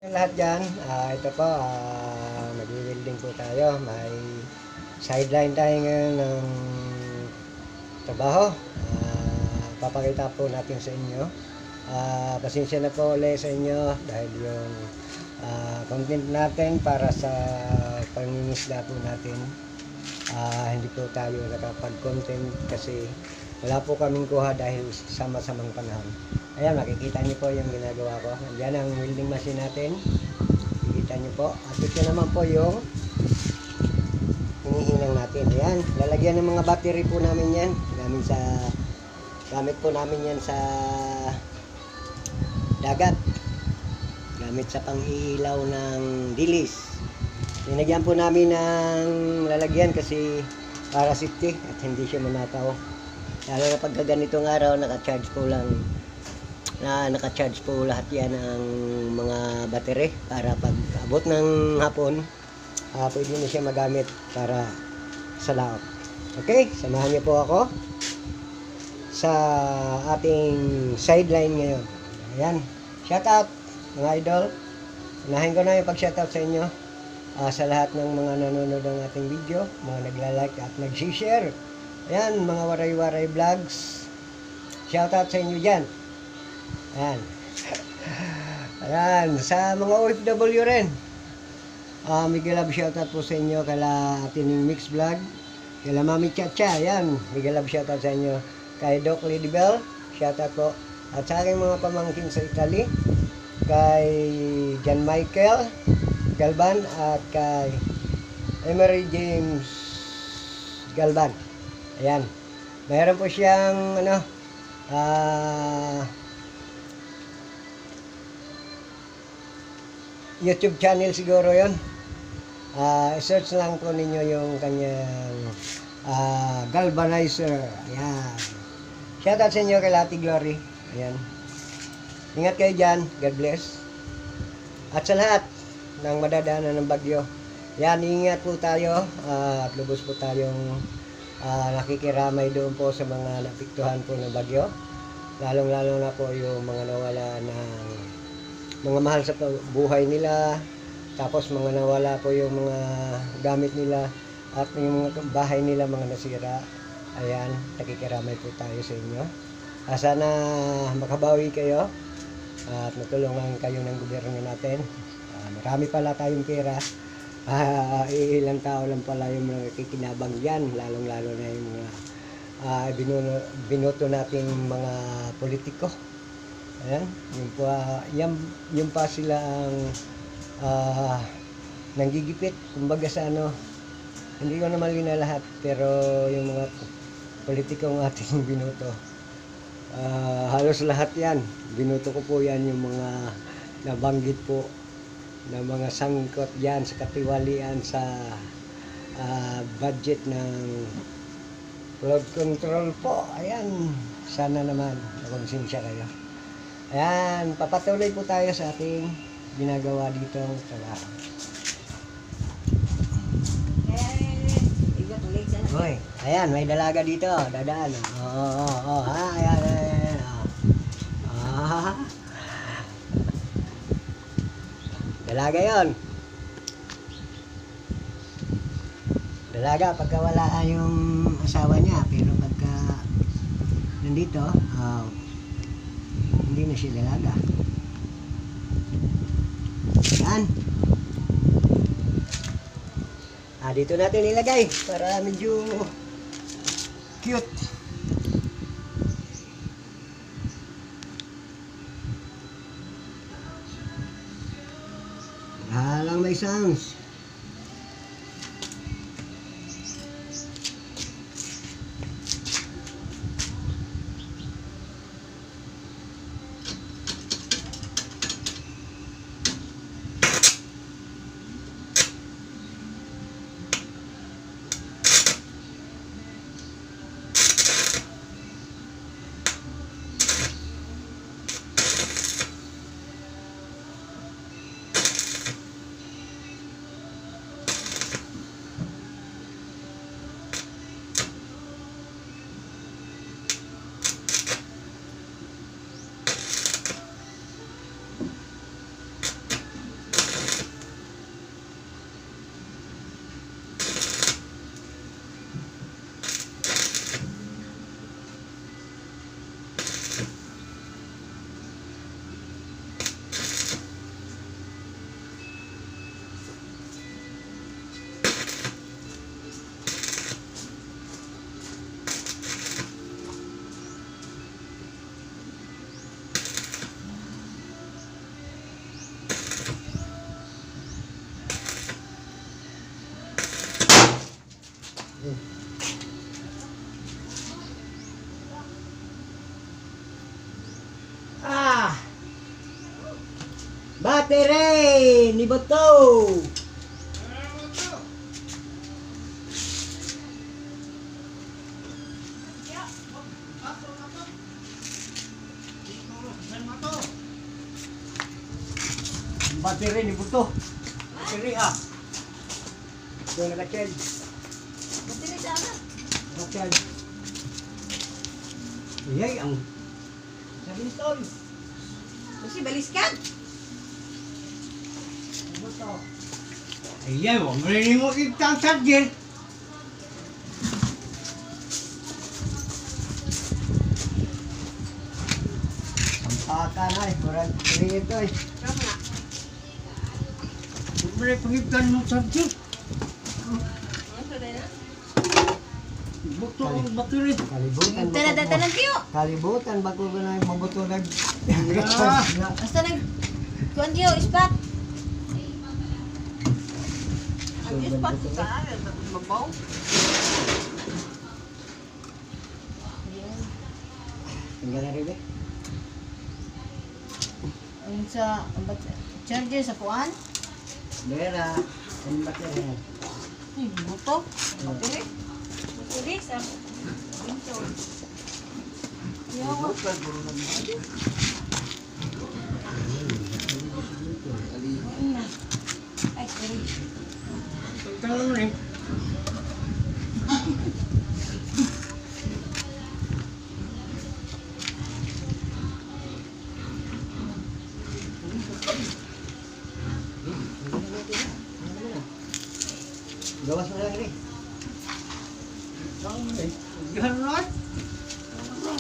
Lahat dyan, ito po, mag-welding po tayo. May sideline tayo ngayon ng trabaho. Papakita po natin sa inyo. Pasensya na po ulit sa inyo dahil yung content natin para sa pangingisda po natin, hindi po tayo nakapag-content kasi wala po kaming kuha dahil sama-samang panahon. Ayan, makikita niyo po yung ginagawa ko. Yan ang welding machine natin. Makikita niyo po. At ito naman po yung hinihinang natin. Ayan, lalagyan ng mga battery po namin yan. Gamit po namin yan sa dagat. Gamit sa panghihilaw ng dilis. Linagyan po namin ng lalagyan kasi para safety at hindi siya manakaw. Lalo na pagka ganitong araw, naka-charge po lahat yan ng mga battery para pag abot ng hapon, pwede na siya magamit para sa laot. Okay, samahan niyo po ako sa ating sideline ngayon. Ayan, shout out mga idol. Unahin ko na yung pag shout out sa inyo, sa lahat ng mga nanonood ng ating video, mga nagla-like at nag-share. Ayan, mga waray-waray vlogs, shout out sa inyo dyan. Ayan. Ayan, sa mga OFW rin, Miguel Love shoutout po sa inyo kala Atining Mix Vlog, kala Mami Chacha. Ayan, Miguel Love shoutout sa inyo kay Doc Lidibel, shoutout po. At sa aking mga pamangkin sa Italy, kay John Michael Galban at kay Emery James Galban. Ayan, mayroon po siyang YouTube channel siguro yon. Search lang po ninyo yung kanyang galvanizer. Ayan. Shoutout sa inyo kay Lati Glory. Ayan. Ingat kayo dyan. God bless. At sa lahat ng madadaanan ng bagyo. Ayan, ingat po tayo. At lubos po tayong nakikiramay doon po sa mga napiktuhan po ng bagyo. Lalong-lalo na po yung mga nawala ng mga mahal sa buhay nila, tapos mga nawala po yung mga gamit nila at yung mga bahay nila mga nasira. Ayan, nakikiramay po tayo sa inyo. Sana makabawi kayo at matulungan kayo ng gobyerno natin. Marami pala tayong pera, ilang tao lang pala yung mga kikinabang yan, lalong-lalo na yung mga binoto nating mga politiko. Ayan, yung pa sila ang nanggigipit, kumbaga sa hindi ko naman lahat, pero yung mga politikong ating binoto, halos lahat yan, binoto ko po yan, yung mga nabanggit po na mga sangkot yan sa katiwalian sa budget ng flood control po. Ayan, sana naman nakonsensya kayo. Ayan, papatuloy po tayo sa ating ginagawa dito trabaho. Hoy, ayan, may dalaga dito, dadaan. Ayan. Dalaga yon. Dalaga pagka wala yung asawa niya, pero pagka nandito, hindi na siya dalaga. Yan. Dito natin ilagay para medyo cute. Lang may sounds. Ah! Battery! Ni Boto! Battery ni Boto. Battery ah. Ito naka-charge. Battery sana. Naka-charge. Iyay ang sabi tol. Kasi baliskan. Boto. Iyay, wag mo rin mo kita ang charger. Sampaka na eh. Kurang ito eh. Kamu na. Wag mo rin pangibdan mo charger. Ano sa na? Buto ang battery. Kalibutan ba ko Dala-dala ng tiyo. Kalibutan ba ko na yung mabuto nag... Ah. Basta nag... Kuan tiyo, ispat. Ang ispat ka. Mabaw. Tinggal na rin eh. Ang sa... Charger sa kuan. Dera. Ang battery. Buto. Battery. Battery sa... Pinto. Yawa. Ay, sorry. Ikaw lang rin. Gawas na lang rin. Diyan na.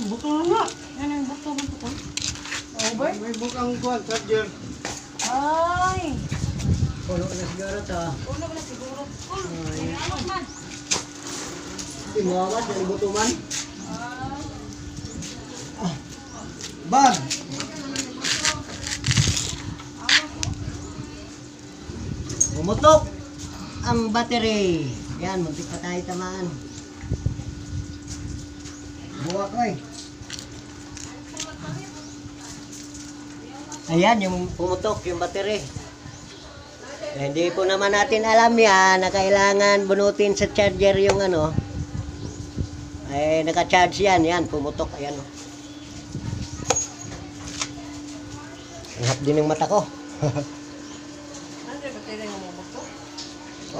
Buto na nga. Ano yung buto mo ko? Over? May bukang kuwan, charger. Ay! Puno na siguro to. Ulo na siguro. Ay, ano man? Hindi mo amat, nalibuto man. Ah, Bag! Pumutok ang battery. Yan, muntik pa tayo tamaan. Buwak ko eh. Ayan, yung pumutok, yung battery. Eh, hindi po naman natin alam yan na kailangan bunutin sa charger yung ano. Eh, naka-charge yan. Yan, pumutok. Ayan. Oh. Ang hap din ng mata ko. ano yung battery ng mga buto?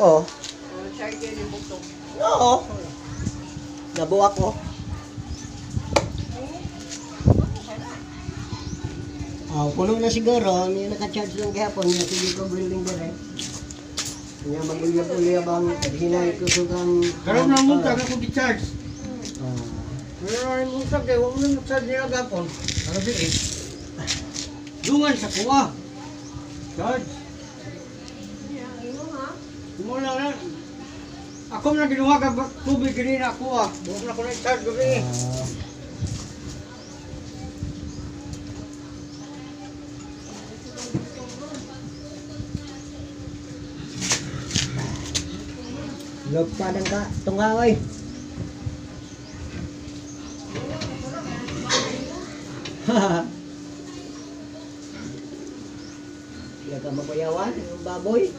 Oo. Charger yung buto. Oo. Nabuwak ko. Puno na siguro. Hindi naka-charge lang kahapon. Yung sige ko building direct. Kanya mag-ulya-ulya bang hinay ko sukang... Karoon na mo, taga ko di-charge. Ah. Pero ay mo sa kay, wag mo na charge nila gapon. Ano di eh? Dungan sa kuwa. Charge. Ano ha? Mo na na. Ako na ginuha ka tubig kanina ako ah. Bukas na ko na i-charge gabi. Log pa ng ka, tungaoy. Kaya ka mabayawan, yung baboy.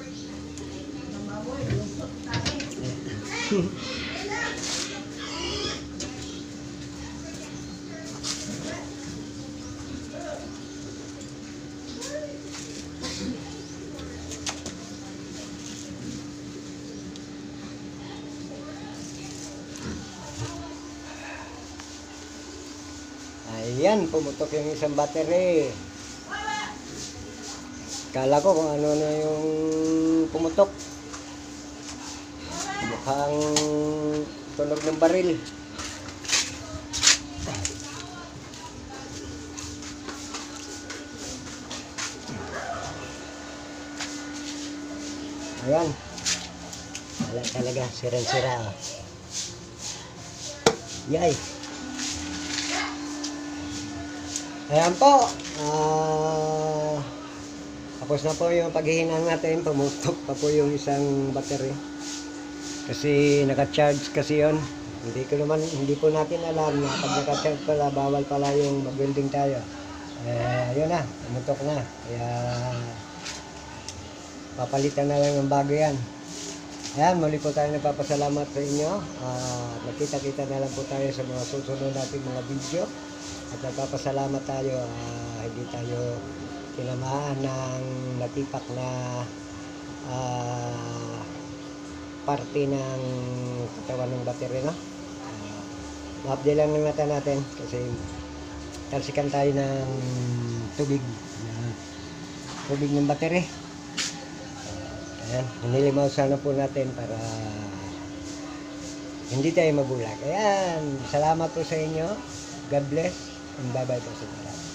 Ayan, pumutok yung isang battery. Kala ko kung ano na yung pumutok. Mukhang tunog ng baril. Ayan. Wala talaga, sirang-sira. Oh. Yay. Ayan po. Tapos na po yung paghihinang natin. Pumutok pa po yung isang battery. Kasi naka-charge kasi yon. Hindi po natin alam na pag naka-charge pala, bawal pala yung mag-welding tayo. Ayun na, umutok na. Kaya papalitan na lang ng bago yan. Ayan, muli po tayo nagpapasalamat sa inyo. Nakita-kita na lang po tayo sa mga susunod natin mga video. At nagpapasalamat tayo, hindi tayo tinamaan ng natipak na parte ng katawan ng battery, no? Ma-update lang ng mata natin kasi talsikan tayo ng tubig ng battery. Ayan, hinilimaw sana po natin para hindi tayo mabulag. Ayan, salamat po sa inyo. God bless and bye-bye po sa lahat.